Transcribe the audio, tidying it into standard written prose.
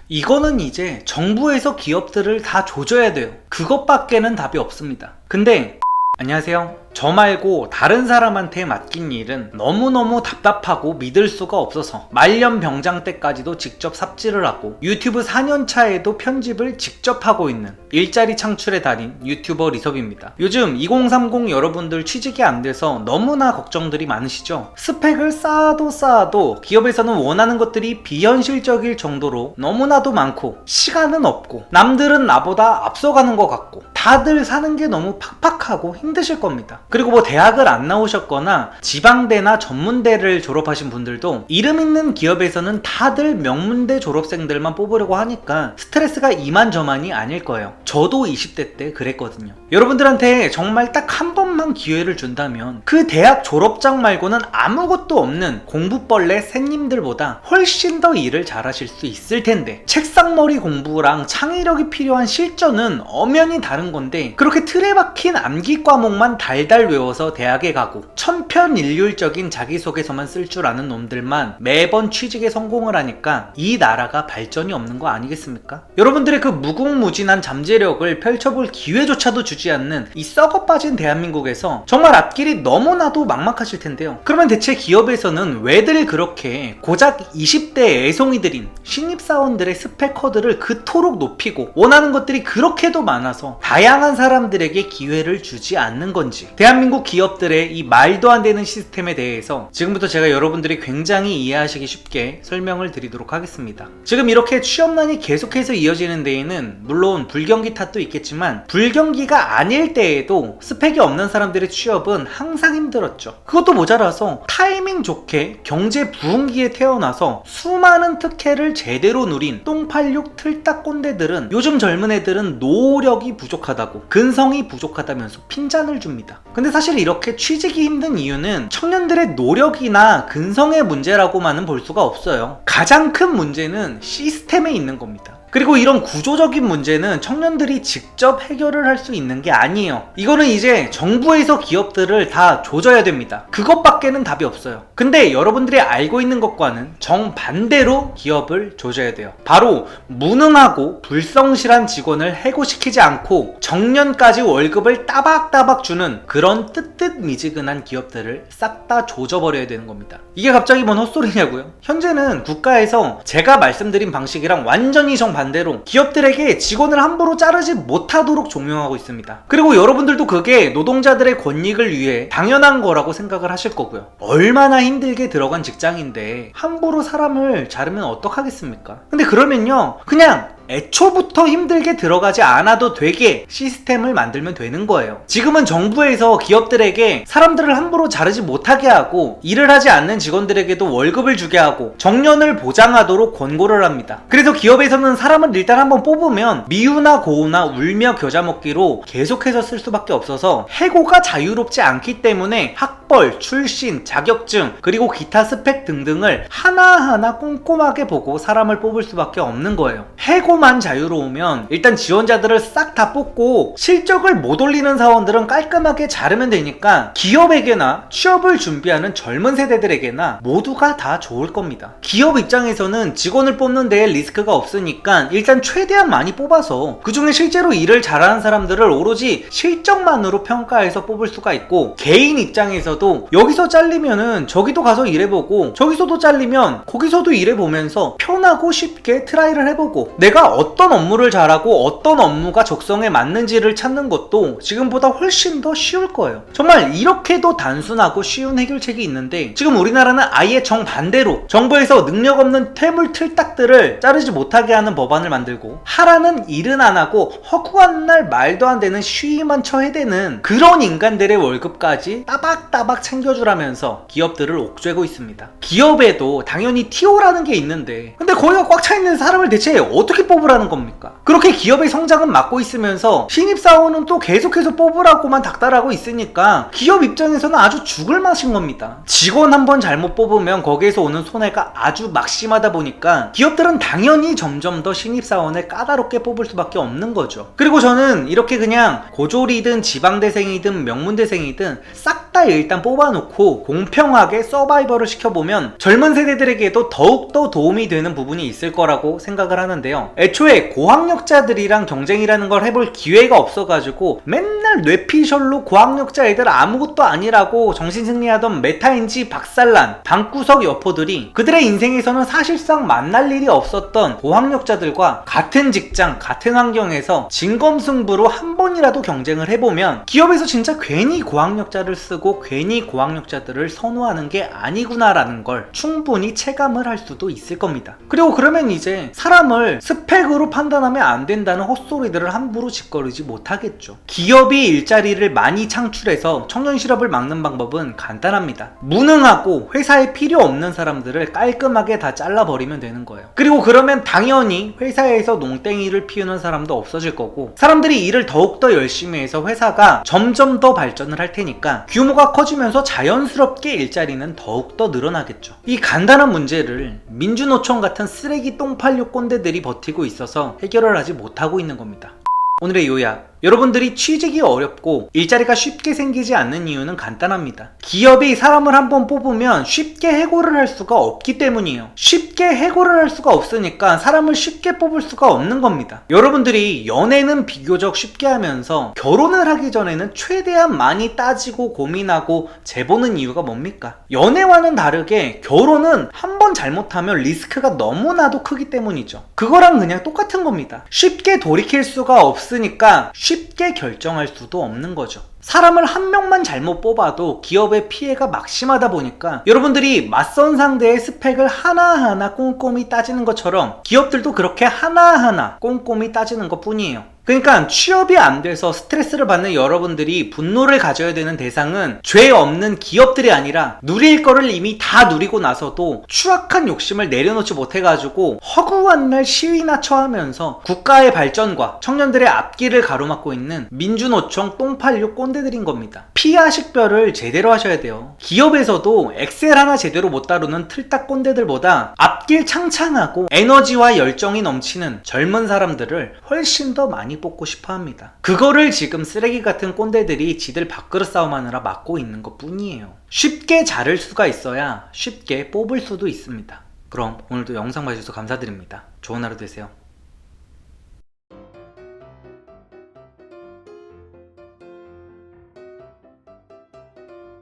이거는 이제 정부에서 기업들을 다 조져야 돼요. 그것밖에는 답이 없습니다. 근데 안녕하세요. 저 말고 다른 사람한테 맡긴 일은 너무너무 답답하고 믿을 수가 없어서 말년병장 때까지도 직접 삽질을 하고 유튜브 4년차에도 편집을 직접 하고 있는 일자리 창출의 달인 유튜버 리섭입니다. 요즘 2030 여러분들 취직이 안 돼서 너무나 걱정들이 많으시죠? 스펙을 쌓아도 기업에서는 원하는 것들이 비현실적일 정도로 너무나도 많고 시간은 없고 남들은 나보다 앞서가는 것 같고 다들 사는 게 너무 팍팍하고 힘드실 겁니다. 그리고 뭐 대학을 안 나오셨거나 지방대나 전문대를 졸업하신 분들도 이름 있는 기업에서는 다들 명문대 졸업생들만 뽑으려고 하니까 스트레스가 이만저만이 아닐 거예요. 저도 20대 때 그랬거든요. 여러분들한테 정말 딱 한 번만 기회를 준다면 그 대학 졸업장 말고는 아무것도 없는 공부벌레 새님들보다 훨씬 더 일을 잘하실 수 있을 텐데 책상머리 공부랑 창의력이 필요한 실전은 엄연히 다른 건데 그렇게 틀에 박힌 암기 과목만 달달 외워서 대학에 가고 천편일률적인 자기소개서만 쓸 줄 아는 놈들만 매번 취직에 성공을 하니까 이 나라가 발전이 없는 거 아니겠습니까? 여러분들의 그 무궁무진한 잠재력을 펼쳐볼 기회조차도 주지 않는 이 썩어빠진 대한민국에서 정말 앞길이 너무나도 막막하실 텐데요. 그러면 대체 기업에서는 왜들 그렇게 고작 20대 애송이들인 신입사원들의 스펙 허들을 그토록 높이고 원하는 것들이 그렇게도 많아서 다양한 사람들에게 기회를 주지 않는 건지, 대한민국 기업들의 이 말도 안 되는 시스템에 대해서 지금부터 제가 여러분들이 굉장히 이해하시기 쉽게 설명을 드리도록 하겠습니다. 지금 이렇게 취업난이 계속해서 이어지는 데에는 물론 불경기 탓도 있겠지만 불경기가 아닐 때에도 스펙이 없는 사람들의 취업은 항상 힘들었죠. 그것도 모자라서 타이밍 좋게 경제 부흥기에 태어나서 수많은 특혜를 제대로 누린 똥86 틀딱꼰대들은 요즘 젊은 애들은 노력이 부족하다고, 근성이 부족하다면서 핀잔을 줍니다. 근데 사실 이렇게 취직이 힘든 이유는 청년들의 노력이나 근성의 문제라고만은 볼 수가 없어요. 가장 큰 문제는 시스템에 있는 겁니다. 그리고 이런 구조적인 문제는 청년들이 직접 해결을 할 수 있는 게 아니에요. 이거는 이제 정부에서 기업들을 다 조져야 됩니다. 그것밖에는 답이 없어요. 근데 여러분들이 알고 있는 것과는 정반대로 기업을 조져야 돼요. 바로 무능하고 불성실한 직원을 해고시키지 않고 정년까지 월급을 따박따박 주는 그런 뜨뜻미지근한 기업들을 싹 다 조져버려야 되는 겁니다. 이게 갑자기 뭔 헛소리냐고요? 현재는 국가에서 제가 말씀드린 방식이랑 완전히 정반대로 기업들에게 직원을 함부로 자르지 못하도록 종용하고 있습니다. 그리고 여러분들도 그게 노동자들의 권익을 위해 당연한 거라고 생각을 하실 거고요. 얼마나 힘들게 들어간 직장인데 함부로 사람을 자르면 어떡하겠습니까? 근데 그러면요, 그냥 애초부터 힘들게 들어가지 않아도 되게 시스템을 만들면 되는 거예요. 지금은 정부에서 기업들에게 사람들을 함부로 자르지 못하게 하고 일을 하지 않는 직원들에게도 월급을 주게 하고 정년을 보장하도록 권고를 합니다. 그래서 기업에서는 사람을 일단 한번 뽑으면 미우나 고우나 울며 겨자 먹기로 계속해서 쓸 수밖에 없어서 해고가 자유롭지 않기 때문에 학벌, 출신, 자격증, 그리고 기타 스펙 등등을 하나하나 꼼꼼하게 보고 사람을 뽑을 수밖에 없는 거예요. 해고만 자유로우면 일단 지원자들을 싹 다 뽑고 실적을 못 올리는 사원들은 깔끔하게 자르면 되니까 기업에게나 취업을 준비하는 젊은 세대들에게나 모두가 다 좋을 겁니다. 기업 입장에서는 직원을 뽑는 데에 리스크가 없으니까 일단 최대한 많이 뽑아서 그 중에 실제로 일을 잘하는 사람들을 오로지 실적만으로 평가해서 뽑을 수가 있고, 개인 입장에서도 여기서 잘리면은 저기도 가서 일해보고 저기서도 잘리면 거기서도 일해보면서 편하고 쉽게 트라이를 해보고 내가 어떤 업무를 잘하고 어떤 업무가 적성에 맞는지를 찾는 것도 지금보다 훨씬 더 쉬울 거예요. 정말 이렇게도 단순하고 쉬운 해결책이 있는데 지금 우리나라는 아예 정반대로 정부에서 능력 없는 퇴물 틀딱들을 자르지 못하게 하는 법안을 만들고 하라는 일은 안 하고 허구한 날 말도 안 되는 쉬위만 처해대는 그런 인간들의 월급까지 따박따박 챙겨주라면서 기업들을 옥죄고 있습니다. 기업에도 당연히 TO라는 게 있는데 근데 거기가 꽉 차있는 사람을 대체 어떻게 뽑으라는 겁니까? 그렇게 기업의 성장은 막고 있으면서 신입사원은 또 계속해서 뽑으라고만 닥달하고 있으니까 기업 입장에서는 아주 죽을 맛인 겁니다. 직원 한번 잘못 뽑으면 거기에서 오는 손해가 아주 막심하다 보니까 기업들은 당연히 점점 더 신입사원을 까다롭게 뽑을 수밖에 없는 거죠. 그리고 저는 이렇게 그냥 고졸이든 지방대생이든 명문대생이든 싹 다 일단 뽑아놓고 공평하게 서바이벌을 시켜보면 젊은 세대들에게도 더욱더 도움이 되는 부분이 있을 거라고 생각을 하는데요. 애초에 고학력자들이랑 경쟁이라는 걸 해볼 기회가 없어가지고 맨날 뇌피셜로 고학력자 애들 아무것도 아니라고 정신승리하던 메타인지 박살난 방구석 여포들이 그들의 인생에서는 사실상 만날 일이 없었던 고학력자들과 같은 직장, 같은 환경에서 진검승부로 한 번이라도 경쟁을 해보면 기업에서 진짜 괜히 고학력자를 쓰고 괜히 고학력자들을 선호하는 게 아니구나라는 걸 충분히 체감을 할 수도 있을 겁니다. 그리고 그러면 이제 사람을 스펙으로 판단하면 안 된다는 헛소리들을 함부로 짓거리지 못하겠죠. 기업이 일자리를 많이 창출해서 청년 실업을 막는 방법은 간단합니다. 무능하고 회사에 필요 없는 사람들을 깔끔하게 다 잘라버리면 되는 거예요. 그리고 그러면 당연히 회사에서 농땡이를 피우는 사람도 없어질 거고 사람들이 일을 더욱더 열심히 해서 회사가 점점 더 발전을 할 테니까 규모가 커지면서 자연스럽게 일자리는 더욱더 늘어나겠죠. 이 간단한 문제를 민주노총 같은 쓰레기 똥팔류 꼰대들이 버티고 있어서 해결을 하지 못하고 있는 겁니다. 오늘의 요약. 여러분들이 취직이 어렵고 일자리가 쉽게 생기지 않는 이유는 간단합니다. 기업이 사람을 한번 뽑으면 쉽게 해고를 할 수가 없기 때문이에요. 쉽게 해고를 할 수가 없으니까 사람을 쉽게 뽑을 수가 없는 겁니다. 여러분들이 연애는 비교적 쉽게 하면서 결혼을 하기 전에는 최대한 많이 따지고 고민하고 재보는 이유가 뭡니까? 연애와는 다르게 결혼은 한 번 잘못하면 리스크가 너무나도 크기 때문이죠. 그거랑 그냥 똑같은 겁니다. 쉽게 돌이킬 수가 없으니까 쉽게 결정할 수도 없는 거죠. 사람을 한 명만 잘못 뽑아도 기업의 피해가 막심하다 보니까 여러분들이 맞선 상대의 스펙을 하나하나 꼼꼼히 따지는 것처럼 기업들도 그렇게 하나하나 꼼꼼히 따지는 것 뿐이에요. 그러니까 취업이 안 돼서 스트레스를 받는 여러분들이 분노를 가져야 되는 대상은 죄 없는 기업들이 아니라 누릴 거를 이미 다 누리고 나서도 추악한 욕심을 내려놓지 못해가지고 허구한 날 시위나 처하면서 국가의 발전과 청년들의 앞길을 가로막고 있는 민주노총 똥팔류 꼰대들인 겁니다. 피하 식별을 제대로 하셔야 돼요. 기업에서도 엑셀 하나 제대로 못 다루는 틀딱 꼰대들보다 앞길 창창하고 에너지와 열정이 넘치는 젊은 사람들을 훨씬 더 많이 뽑고 싶어 합니다. 그거를 지금 쓰레기 같은 꼰대들이 지들 밥그릇 싸움하느라 막고 있는 것 뿐이에요. 쉽게 자를 수가 있어야 쉽게 뽑을 수도 있습니다. 그럼 오늘도 영상 봐주셔서 감사드립니다. 좋은 하루 되세요.